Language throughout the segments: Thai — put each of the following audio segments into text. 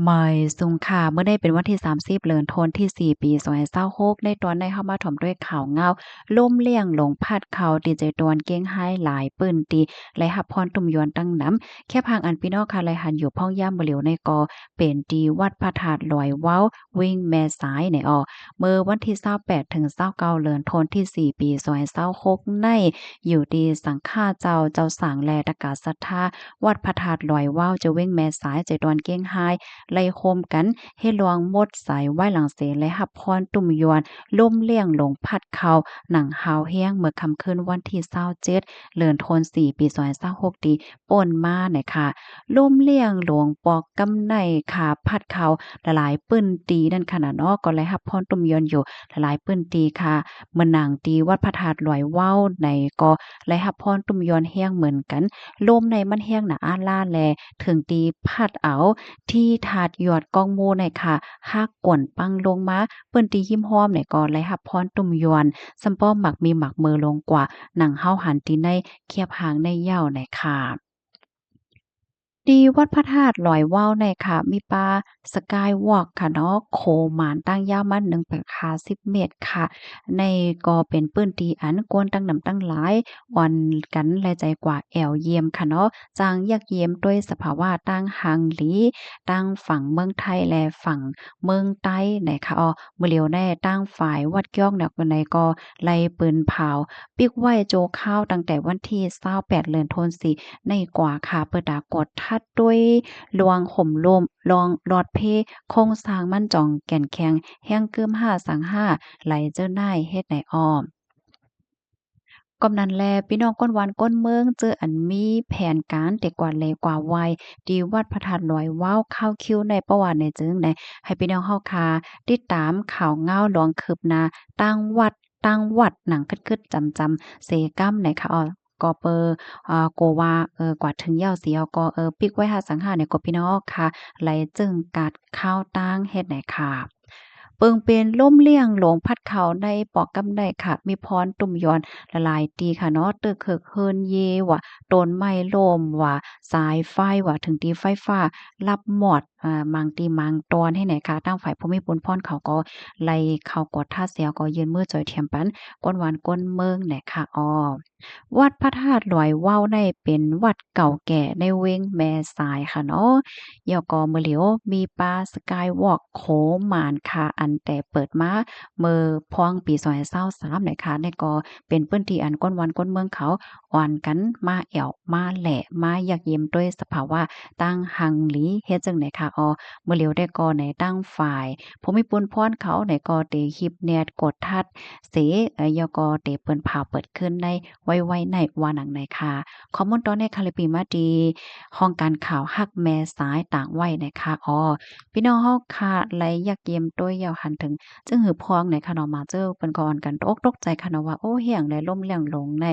ไม่สุงค่ะเมื่อได้เป็นวันที่30เดือนธันวาคมที่4ปี2026ในตอนได้เข้ามาถ่อมด้วยข่าวเงาล่มเลี่ยงหลงพัดเขาดีเจตวนเก้งไห้หลายปื้นตีไหลหับพรตุ่มยวนตั้งน้ำแค่พางอันพี่น้องค่ะไหลหันอยู่พ่องย่ำบ่เหลียวในกอเป็นตีวัดพระธาตุลอยเว้าวิ่งแม่สายในเมื่อวันที่28ถึง29เดือนธันวาคมที่4ปี2026ในอยู่ดีสังฆาเจ้าสางแลตะกาศรัทธาวัดพระธาตุลอยเว้าจะวิ่งแม่สายเจตวนเก้งไห้ ไล่โคมกันให้ลวงมดสายไว้หลังเสและหับพรตุ่มยวนล่มเลี่ยงหลงพัดเขาหนังหาวแห้งเมื่อคำคืนวันที่27เดือนธันวาคม4ปี2026ดีป่นมาเนี่ยค่ะล่มเลี่ยงหลวงปอกกำไนขาพัดเขาหลายๆปื้นตีนั่นขนาดเนาะก็เลยหับพรตุ่มยวนอยู่หลายๆปื้นตีค่ะเมื่อนางตีวัดพระธาตุลอยเว้าในก็ไลหับพรตุ่มยวนแห้งเหมือนกันลมในมันแห้งหนาอาล่าแลถึงตีพัดเอา ที่ถาดหยอดกองโมในค่ะหากก่วนปังลงมาเปิ้นตีหิมห้อมเนี่ยก็ไหลหับพรตุ่มยวนซัมป้อมหมักมีหมักมือลงกว่าหนังเฮาหันตีในเคียบหางในเหย้าในค่ะดีวัดพระธาตุลอยว่าวในค่ะมีปลาสกายวอล์กค่ะเนาะโคหมานตั้งยาวมา1ไปคา10เมตรค่ะในก็เป็นปื้นตีอันกวนตั้งนำตั้งหลายวันกันแลใจกว่าแอวเยี่ยมค่ะเนาะจางยักเยี่ยมด้วยสภาวะตั้งหังหลีตั้งฝั่งเมืองไทยและฝั่งเมืองใต้ไหนค่ะมื้อเหลียวแน่ตั้งฝ่ายวัดย่องเนี่ยในก็ไล่ปืนเผาปิกไว้โจข้าวตั้งแต่วันที่28เดือนธันวาคม ในกว่าค่ะเปิดดากดทัดด้วยลวงห่มลมลองลอดเพโครงสร้างมั่นจ่องแก่นแข็งแห้งกึ้ม5สัง5ไหลเจ้อหน้ายเฮ็ดในอ้อมกำนันแลพี่น้องก้นหวานก้นเมืองเจออันมีแผนการแต่กว่าแลกว่าไวดีวัดพระธาตุลอยว้าวเข้าคิวในประวัติในจึงในให้พี่น้องเฮาค่ะติดตามข่าวเงาหลวงคืบหน้าตั้งวัดหนังคึดๆจำเสกำในค่ะก็เปอโกว่ากว่าถึงยาวเสียวก็ปิกไว้หาสังหาเนี่ยก็พี่น้องค่ะไหลจึงกัดข้าวตั้งเฮ็ดไหนค่ะเปิงเป็นล่มเลี่ยงหลงพัดเขาในปอกกำไดค่ะมีพรตุ่มยอนละลายตีค่ะเนาะตึกเคิกเฮิรนเยว่ะต้นไม้ล่มว่ะสายไฟว่ะถึงตีไฟฟ้ารับหมอดบางตีบางตอนให้ไหนค่ะทางฝ่ายภูมิพลพรเขาก็ไล่เข้ากดท่าเสียวก็ยืนมือจ่อยเทียมปันก้นหวานก้นเมืองแหน่ค่ะวัดพระธาตุหลอยว่าวในเป็นวัดเก่าแก่ในเว้งแม่สายค่ะเนาะยอก็มื้อเหลียวมีปลาสกายวอล์กโขหมานค่ะอันแต่เปิดมาเมื่อพองปี2023เนี่ยค่ะเนี่ยก็เป็นพื้นที่อันก้นวันก้นเมืองเขาอ่อนกันมาแอวมาแหละมาอยากเยี่ยมด้วยสภาวะตั้งหังหลีเฮ็ดจังไหนค่ะมื้อเหลียวได้ก็ในตั้งฝ่ายภูมิพลพรเขาในก็เตฮิปแนตกดทัดเสยก็เตเปิ้นผ่าเปิดขึ้นใน ไว้ในว่าหนังในค่ะข้อมูลตอนในคาลิปีมาดีห้องการข่าวฮักแม่สายต่างไว้นะคะพี่น้องเฮาค่ะไลอยากเยี่ยมตัวยาวหันถึงจึงหือพองในค่ะเนาะมาเจอเปิ้นก็อ่อนกันตกตกใจค่ะเนาะว่าโอ้เฮียงได้ล่มแรงลงใน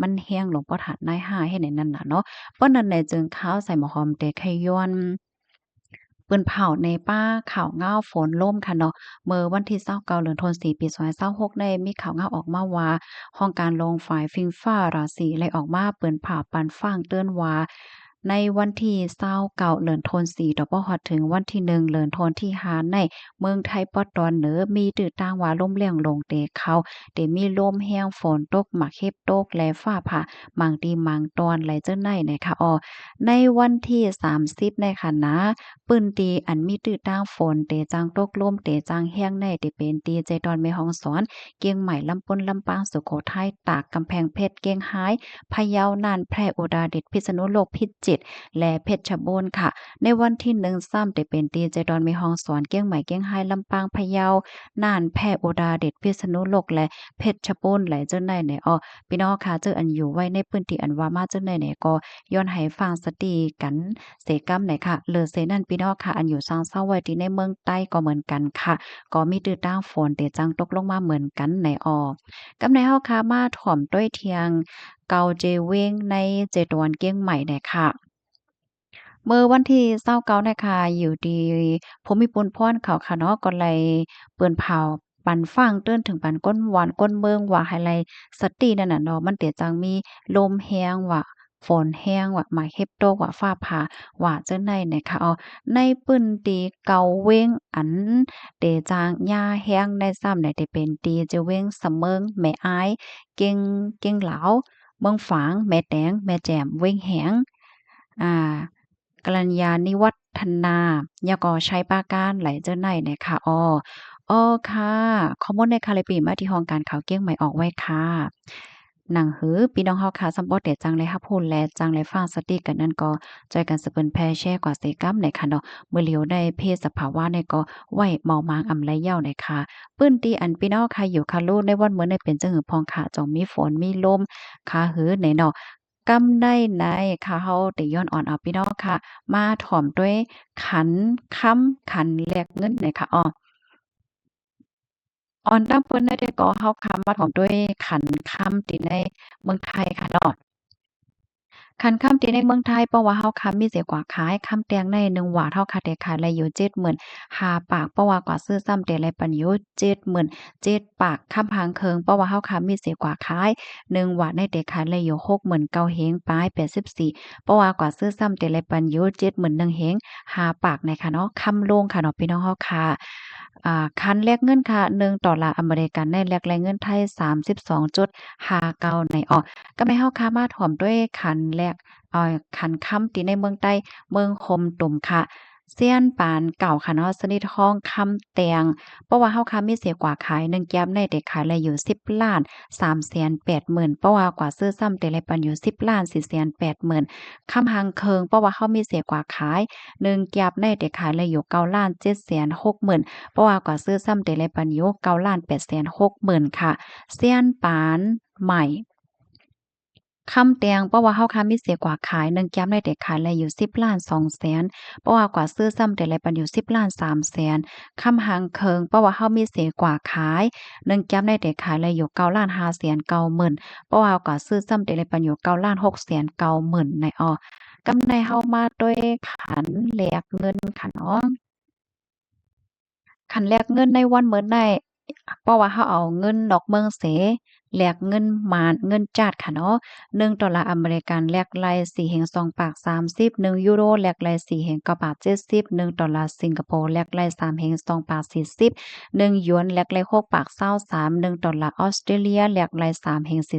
มันแห้งลงบ่ทันนายห้าให้ในนั้นน่ะเนาะเพราะนั้นในจึงข้าวใส่หมอหอมเตไข่ย้อนปืนเผาในป้าข่าวง่าวฝนล่มค่ะเนาะเมื่อวันที่29เดือนธันวาคมปี2026ได้มีข่าวง่าวออกมาว่าห้องการลงฝ่ายฟิงฟ้าราศีเลยออกมาเปิ้นผ่าปันฟ้างเตือนว่าในวันที่29เดือนธันวาคมต่อบ่ฮอดถึงวันที่1เดือนธันวาคมที่5ในเมืองไทยปอดตอนเหนือมีตื้อต่างว่าลมแรงลงเตเขาเตมีลมแรงฝนตกหมักเห็บตกและฟ้าผ่าบางทีบางตอนไหลเจ้าในนะคะในวันที่30ในค่ะนะปื้นตีอันมีตื้อต้างฝนเตจางตกลมเตจางแห้งในเตเป็นตีใจดอนแม่ฮ่องสอนเกียงใหม่ลำปนลำปางสุโขทัยตากกำแพงเพชรเกียงหายพะเยาน่านแพร่อุตรดิตถ์พิษณุโลกพิจิตรและเพชรบูรณ์ค่ะในวันที่1ซ้ำเตเป็นตีใจดอนแม่ฮ่องสอนเกียงใหม่เกียงหายลำปางพะเยาน่านแพร่อุตรดิตถ์พิษณุโลกและเพชรบูรณ์ไหลเจ้าในเนี่ยพี่น้องค่ะเจออันอยู่ไว้ในพื้นที่อันว่ามาเจ้าในเนี่ยก็ย้อนให้ฟังสติกันเสกำไหนค่ะเลอเซนั่นพี่น้องค่ะอันอยู่ซางเศร้าไว้ที่ในเมืองใต้ก็เหมือนกันค่ะก็มีตื้อต้างฝนเตจังตกลงมาเหมือนกันในกำในเฮาค่ะมาถ่อมด้วยเทียงเกาเจเวงในเจตวนเกียงใหม่เนี่ยค่ะ เมื่อวันที่29น่ะค่ะอยู่ดีภูมิพลพรเขาค่ะเนาะก็เลยเปิ้นเผาปันฟังเติ้นถึงปันก้นหวานก้นเมืองว่าให้ไลสตินั่นน่ะเนาะมันเตียจังมีลมแรงว่า ฝนแห้งว่าหมายเฮ็บโตกว่าฟ้าผ่าว่าจังได๋นะคะในปื้นตีเกาเว้งอันเตจางหญ้าแห้งได้ซ้ำได้ที่เป็นตีจะเว้งสะเมิงแม่อ้ายเก่งเหลาเมืองฝางแม่แตงแม่แจ่มเว้งแหงอ่ากรัญญานิวัฒนายก็ใช้ปราการไหลเจ้าไหนนะคะค่ะข้อมูลในคาลิปีมาที่ห้องการข่าวเกี้ยงใหม่ออกไว้ค่ะหนังหือพี่น้องเฮาค่ะสำบ่เดจังเลยรับพูนและจังเลยฟังสติกันนั่นก็จอยกันสะเปิ้นแพ่แชร์กว่าเสกัมในค่ะเนาะมื้อเหลียวได้เพศสภาวะในก็ไว้เมามางอำไลเย้าในค่ะปื้นตีอันพี่น้องค่ะอยู่ค่ะลูกในวันเหมือนได้เป็นจังหือพองค่ะจองมีฝนมีลมค่ะหือในเนาะกำได้ในค่ะเฮาได้ย้อนอ่อนเอาพี่น้องค่ะมาถ่อมด้วยขันค้ำขันแลกเงินในค่ะออนตั้งเปิ้นได้ก่อเฮาค้ำมาถ่อมด้วยขันค้ำที่ในเมืองไทยค่ะเนาะ คันคำที่ในเมืองไทยเพราะว่าเฮาคำมีเสียกว่าขายคำแตงใน1หวาเท่าคาแต่ขายไรอยู่70,000หาปากเพราะว่ากว่าซื้อซ้ำแต่ไรปันอยู่70,000 7ปากคำพางเคิงเพราะว่าเฮาคำมีเสียกว่าขาย1หวาในแต่ขายไรอยู่60,000เก้าเฮงปลาย84เพราะว่ากว่าซื้อซ้ำแต่ไรปันอยู่70,000 1เฮงหาปากในค่ะเนาะคำโลงค่ะเนาะพี่น้องเฮาค่ะคันแลกเงินค่ะ$1อเมริกันในแลกแลเงินไทย32.59ในก็ไม่เฮาค่ะมาถ่อมด้วยคันแลกคันค่ำที่ในเมืองใต้เมืองคมตุ่มค่ะเซียนปานเก่าค่ะเนาะสนิททองคำแตงเพราะว่าเฮาค่ะมีเสียกว่าขาย1แก้มในแต่ขายละอยู่10,380,000เพราะว่ากว่าซื้อซ้ำแต่ละปันอยู่10,480,000คำหางเคิงเพราะว่าเฮามีเสียกว่าขาย1แก้มในแต่ขายละอยู่9,760,000เพราะว่ากว่าซื้อซ้ำแต่ละปันอยู่9,860,000ค่ะเซียนปานใหม่คำแตงเพราะว่าเฮาค้ามีเสียกว่าขาย1แก้มได้แต่ขายละอยู่10,200,000เพราะว่ากว่าซื้อซ้ำแต่ละปันอยู่10,300,000คำหางเคิงเพราะว่าเฮามีเสียกว่าขาย1แก้มได้แต่ขายละอยู่9,590,000เพราะว่ากว่าซื้อซ้ำแต่ละปันอยู่9,690,000ในกำไรเฮามาด้วยขันแลกเงินค่ะเนาะ คันแลกเงินในวันเหมือนได้เพราะว่าเราเอาเงินดอกเมืองเสแลกเงินหมาดเงินจาดค่ะเนาะ$1อเมริกันแลกไล4เฮง2ปาก30ยูโรแลกไล4เฮง9บาท70$สิงคโปร์แลกไล3เฮง2ปาก40หยวนแลกไล6ปาก23$ออสเตรเลียแลกไล3เฮง45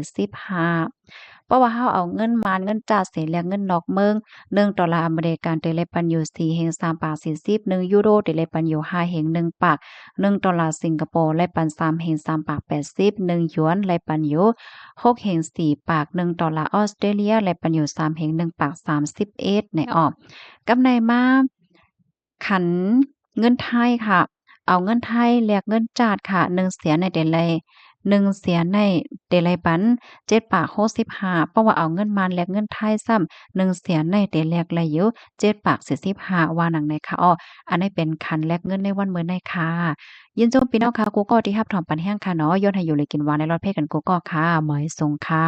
เพราะว่าเราเอาเงินหมาดเงินจาดเสแลกเงินนอกเมือง$1อเมริกันเตเลปันอยู่4เฮง3ปาก40ยูโรเตเลปันอยู่5เฮง1ปาก$1สิงคโปร์แลกปัน3เฮง3ปาก80หยวนแลกปันอยู่6เฮง4ปาก$1ออสเตรเลียแลกปันอยู่3เฮง1ปาก31ในกำไรมาขันเงินไทยค่ะเอาเงินไทยแลกเงินจาดค่ะ1เสียในเดลัย1เสียในเดลัยปัน7ปาก65เพราะว่าเอาเงินมานแลกเงินไทยซ้ำ1เสียในเดแลกเลยอยู่7ปาก45ว่าหนังในค่ะอันนี้เป็นคันแลกเงินในวันมื้อในค่ะยินจมพี่น้องค่ะกูก็ที่รับถอมปันแห้งค่ะเนาะย้อนให้อยู่เลยกินหวานในรอดเพศกันกูก็ค่ะหมอยทรงค่ะ